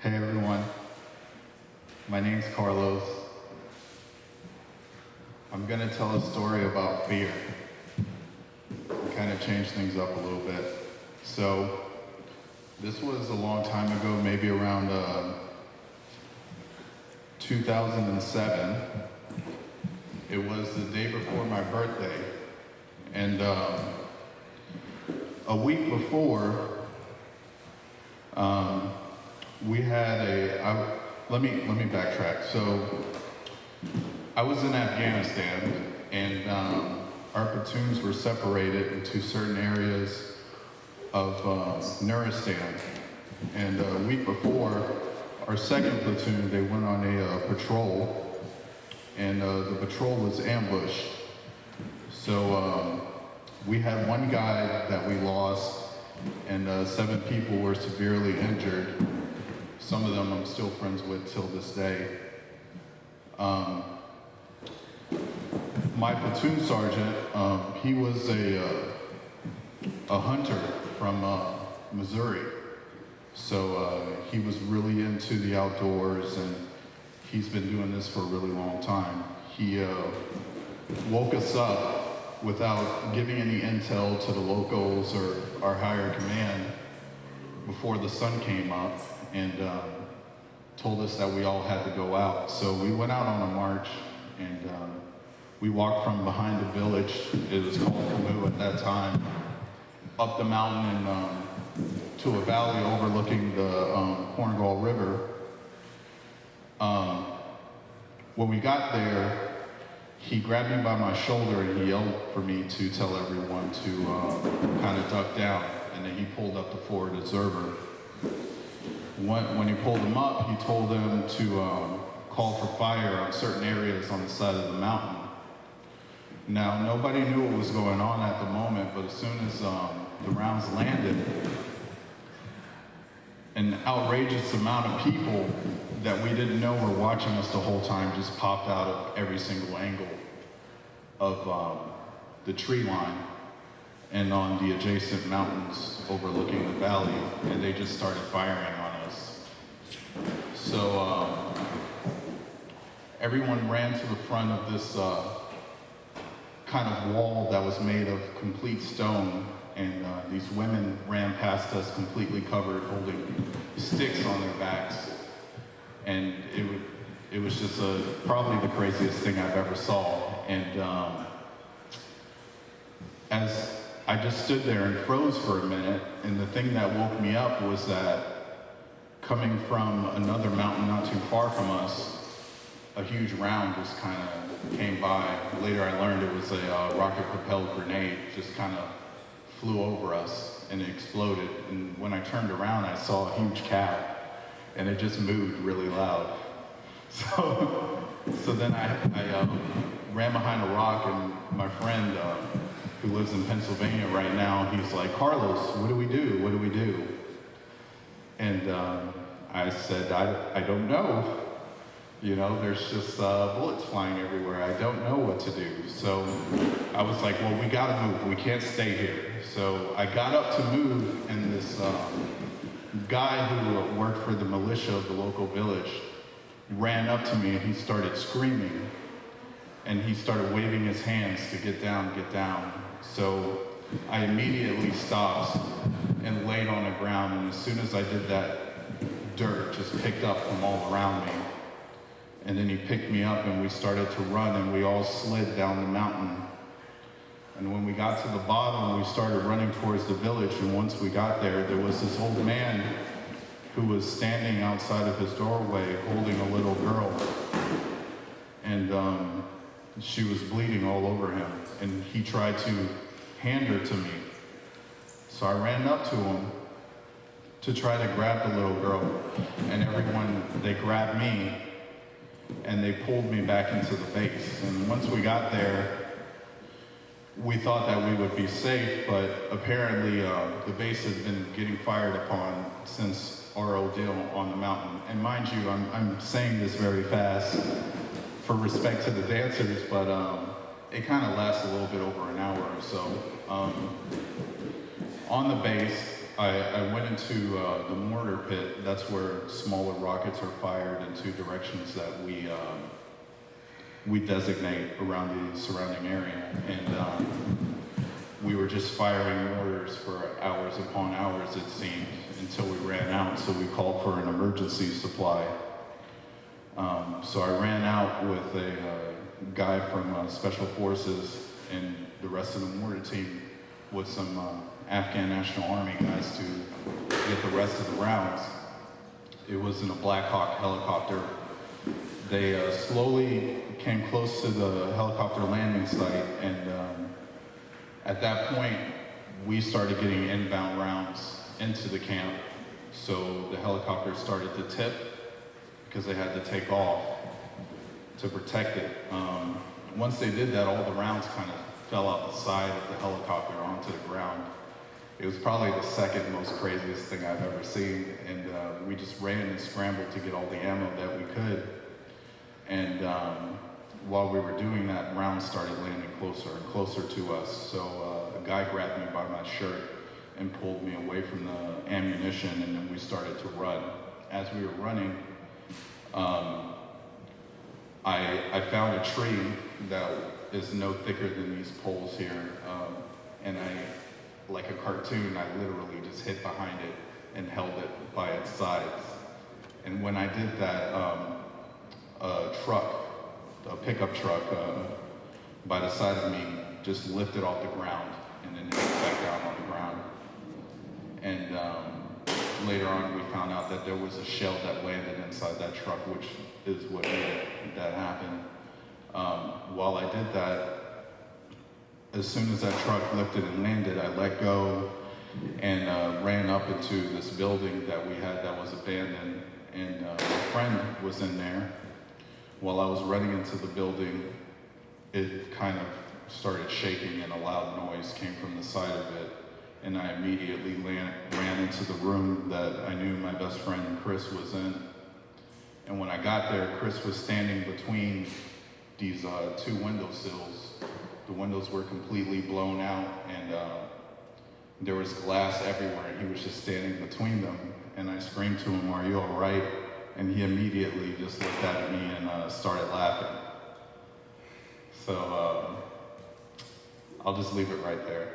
Hey everyone, my name's Carlos. I'm gonna tell a story about fear and kind of change things up a little bit. So, this was a long time ago, maybe around 2007. It was the day before my birthday, and a week before, we had let me backtrack. So I was in Afghanistan, and our platoons were separated into certain areas of Nuristan. And a week before, our second platoon, they went on a patrol, and the patrol was ambushed. So we had one guy that we lost, and 7 people were severely injured. Some of them I'm still friends with till this day. My platoon sergeant, he was a hunter from Missouri. So he was really into the outdoors, and he's been doing this for a really long time. He woke us up without giving any intel to the locals or our higher command before the sun came up, and told us that we all had to go out. So we went out on a march, and we walked from behind the village, it was called Camus at that time, up the mountain and to a valley overlooking the Cornwall River. When we got there, he grabbed me by my shoulder and he yelled for me to tell everyone to kind of duck down, and then he pulled up the forward observer. When he pulled them up, he told them to call for fire on certain areas on the side of the mountain. Now, nobody knew what was going on at the moment, but as soon as the rounds landed, an outrageous amount of people that we didn't know were watching us the whole time just popped out of every single angle of the tree line and on the adjacent mountains overlooking the valley, and they just started firing on us. So everyone ran to the front of this kind of wall that was made of complete stone, and these women ran past us completely covered, holding sticks on their backs. And it was just probably the craziest thing I've ever saw. And as I just stood there and froze for a minute, and the thing that woke me up was that coming from another mountain not too far from us, a huge round just kind of came by. Later I learned it was a rocket-propelled grenade, just kind of flew over us and it exploded. And when I turned around, I saw a huge cat, and it just moved really loud. So then I ran behind a rock, and my friend who lives in Pennsylvania right now, he's like, "Carlos, what do we do? What do we do?" And I said, I don't know. You know, there's just bullets flying everywhere. I don't know what to do. So I was like, well, we gotta move. We can't stay here. So I got up to move, and this guy who worked for the militia of the local village ran up to me, and he started screaming. And he started waving his hands to get down, get down. So I immediately stopped and laid on the ground, and as soon as I did that, dirt just picked up from all around me. And then he picked me up, and we started to run, and we all slid down the mountain. And when we got to the bottom, we started running towards the village, and once we got there, there was this old man who was standing outside of his doorway holding a little girl. And she was bleeding all over him, and he tried to hand her to me. So I ran up to him to try to grab the little girl, and everyone, they grabbed me, and they pulled me back into the base. And once we got there, we thought that we would be safe, but apparently the base has been getting fired upon since our ordeal on the mountain. And mind you, I'm saying this very fast for respect to the dancers, but it kind of lasts a little bit over an hour or so. On the base, I went into the mortar pit. That's where smaller rockets are fired in two directions that we designate around the surrounding area. And we were just firing mortars for hours upon hours, it seemed, until we ran out. So we called for an emergency supply. So I ran out with a guy from Special Forces and the rest of the mortar team with some Afghan National Army guys to get the rest of the rounds. It was in a Black Hawk helicopter. They slowly came close to the helicopter landing site, and at that point, we started getting inbound rounds into the camp. So the helicopter started to tip because they had to take off to protect it. Once they did that, all the rounds kind of fell out the side of the helicopter onto the ground. It was probably the second most craziest thing I've ever seen, and we just ran and scrambled to get all the ammo that we could. And while we were doing that, rounds started landing closer and closer to us. So a guy grabbed me by my shirt and pulled me away from the ammunition, and then we started to run. As we were running, I found a tree that is no thicker than these poles here, and like a cartoon, I literally just hid behind it and held it by its sides. And when I did that, a pickup truck by the side of me just lifted off the ground and then hit back down on the ground. And later on we found out that there was a shell that landed inside that truck, which is what made that happen. While I did that, as soon as that truck lifted and landed, I let go and ran up into this building that we had that was abandoned, and my friend was in there. While I was running into the building, it kind of started shaking and a loud noise came from the side of it, and I immediately ran into the room that I knew my best friend Chris was in. And when I got there, Chris was standing between these two windowsills. The windows were completely blown out, and there was glass everywhere, and he was just standing between them. And I screamed to him, "Are you all right?" And he immediately just looked at me and started laughing. So I'll just leave it right there.